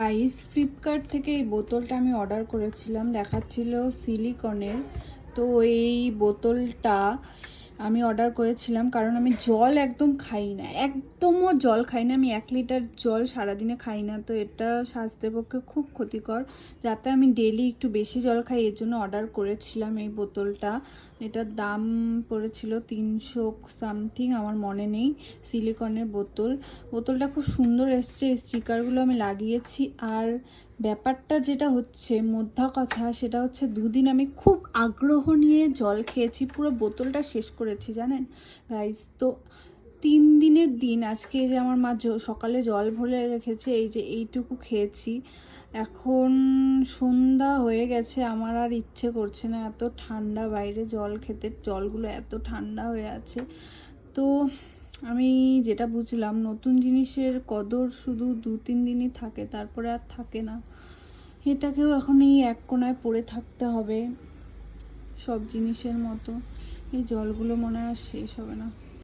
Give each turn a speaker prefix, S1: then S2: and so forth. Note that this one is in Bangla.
S1: গাইস, ফ্লিপকার্ট থেকে এই বোতলটা আমি অর্ডার করেছিলাম, দেখাচ্ছিল সিলিকনের। তো এই বোতলটা আমি অর্ডার করেছিলাম কারণ আমি জল একদম খাই না, একদমও জল খাই না। আমি 1 লিটার জল সারাদিনে খাই না, তো এটা স্বাস্থ্যের পক্ষে খুব ক্ষতিকর। যাতে আমি ডেলি একটু বেশি জল খাই, এর জন্য অর্ডার করেছিলাম এই বোতলটা। এটার দাম পড়েছিল 300 সামথিং, আমার মনে নেই। সিলিকনের বোতলটা খুব সুন্দর এসছে, স্টিকারগুলো আমি লাগিয়েছি। আর ব্যাপারটা যেটা হচ্ছে, মোদ্দা কথা সেটা হচ্ছে, 2 দিন আমি খুব আগ্রহ নিয়ে জল খেয়েছি, পুরো বোতলটা শেষ করেছি জানেন গাইস। তো 3 দিনের দিন আজকে, যে আমার মা সকালে জল ভরে রেখেছে, এই যে এইটুকু খেয়েছি। এখন সন্ধ্যা হয়ে গেছে, আমার আর ইচ্ছে করছে না, এত ঠান্ডা বাইরে জল খেতে, জলগুলো এত ঠান্ডা হয়ে আছে। তো আমি যেটা বুঝলাম, নতুন জিনিসের কদর শুধু 2-3 দিনই থাকে, তারপরে আর থাকে না। এটাকেও এখন এই এক কোণায় পড়ে থাকতে হবে সব জিনিসের মতো। এই জলগুলো মনে হয় শেষ হবে না।